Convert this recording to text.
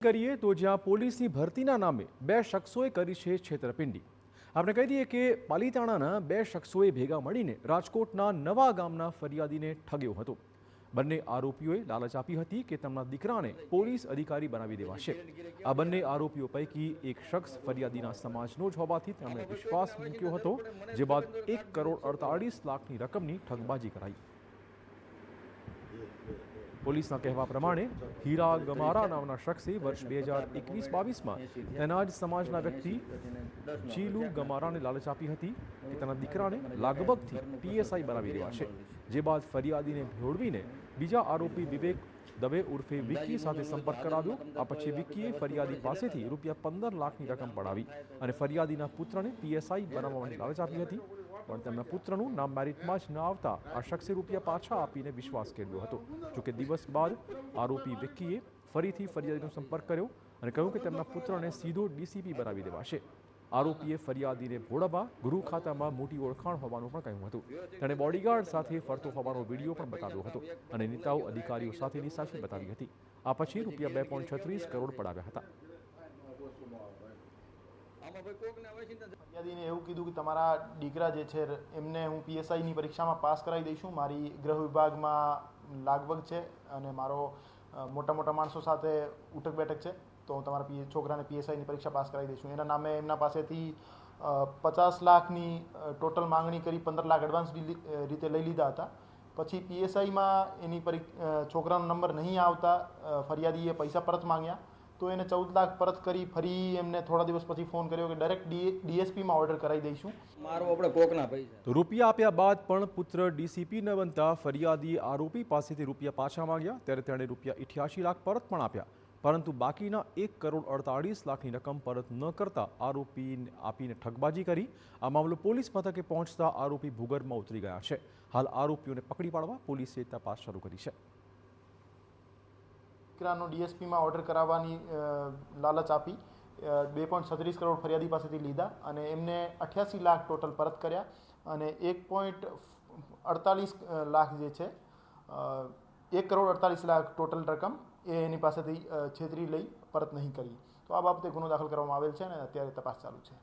કરીએ તો જ્યાં પોલીસની ભરતીના નામે બે શખ્સોએ કરી છે છેતરપિંડી। આપણે કહી દઈએ કે પાલીતાણાના બે શખ્સોએ ભેગા મળીને રાજકોટના નવા ગામના ફરિયાદીને ઠગ્યો હતો। બંને આરોપીઓએ લાલચ આપી હતી કે તેમના દીકરાને પોલીસ અધિકારી બનાવી દેવાશે। આ બંને આરોપીઓ પૈકી એક શખ્સ ફરિયાદીના સમાજનો જ હોવાથી તેમણે વિશ્વાસ મૂક્યો હતો, જે બાદ 1 કરોડ 48 લાખની રકમની ઠગબાજી કરાઈ। પોલીસના કહેવા પ્રમાણે હીરા ગમારા નામના શખ્સે વર્ષ 2021-22માં તેના જ સમાજના વ્યક્તિ ચીલુ ગમારાને લાલચ આપી હતી કે તેના દીકરાને લાગબગથી પીએસઆઈ બનાવી દેવાશે, જે બાદ ફરિયાદીને ભોળવીને બીજા આરોપી વિવેક દવે ઉર્ફે વિક્કી સાથે સંપર્ક કરાવ્યો। આ પછી વિક્કીએ ફરિયાદી પાસેથી રૂપિયા 15 લાખની રકમ પડાવી અને ફરિયાદીના પુત્રને પીએસઆઈ બનાવવાની લાલચ આપી હતી, પણ તેમના પુત્રનું નામ મેરિટમાં જ ન આવતા આ શખ્સે રૂપિયા પાછા આપીને વિશ્વાસ કેળવ્યો હતો। જોકે દિવસ બાદ આરોપી વિક્કીએ ફરીથી ફરિયાદીનો સંપર્ક કર્યો અને કહ્યું કે તેમના પુત્રને સીધો ડીસીપી બનાવી દેવાશે। આરોપીએ ફરિયાદીને ભોળવવા ગૃહ ખાતામાં મોટી ઓળખાણ હોવાનું પણ કહ્યું હતું। તેણે બોડીગાર્ડ સાથે ફરતો હોવાનો વિડીયો પણ બતાવ્યો હતો અને નેતાઓ અધિકારીઓ સાથેની સેલ્ફી બતાવી હતી। આ પછી રૂપિયા 2.36 કરોડ પડાવ્યા હતા। ફરિયાદીને એવું કીધું કે તમારા દીકરા જે છે એમને હું પીએસઆઈની પરીક્ષામાં પાસ કરાવી દઈશું, મારી ગૃહ વિભાગમાં લાગવગ છે અને મારો મોટા માણસો સાથે ઉઠક બેઠક છે, તો હું તમારા છોકરાને પીએસઆઈની પરીક્ષા પાસ કરાવી દઈશું। એના નામે એમના પાસેથી 50 લાખની ટોટલ માંગણી કરી 15 લાખ એડવાન્સ રીતે લઈ લીધા હતા। પછી પીએસઆઈમાં એની છોકરાનો નંબર નહીં આવતા ફરિયાદીએ પૈસા પરત માંગ્યા, તો એને 14 લાખ પરત કરી ફરી એમને થોડા દિવસ પછી ફોન કર્યો કે ડાયરેક્ટ ડીએસપીમાં ઓર્ડર કરાવી દઈશું। મારો આપણે કોકના પૈસા તો રૂપિયા આપ્યા બાદ પણ પુત્ર ડીસીપી ન બનતા ફરિયાદીએ આરોપી પાસેથી રૂપિયા પાછા માંગ્યા, ત્યારે તેણે રૂપિયા 88 લાખ પરત પણ આપ્યા, પરંતુ બાકીના 1 કરોડ 48 લાખની રકમ પરત ન કરતા આરોપીને આપીને ઠગબાજી કરી। આ મામલો પોલીસ મથકે પહોંચતા આરોપી ભૂગર્ભમાં ઉતરી ગયા છે। હાલ આરોપીઓને પકડી પાડવા પોલીસે તપાસ શરૂ કરી છે। દીકરાનો ડીએસપીમાં ઓર્ડર કરાવવાની લાલચ આપી 2.36 કરોડ ફરિયાદી પાસેથી લીધા અને એમને 88 લાખ ટોટલ પરત કર્યા અને 1.48 લાખ જે છે 1 કરોડ 48 લાખ ટોટલ રકમ એ એની પાસેથી છેતરી લઈ પરત નહીં કરી। તો આ બાબતે ગુનો દાખલ કરવામાં આવેલ છે અને અત્યારે તપાસ ચાલુ છે।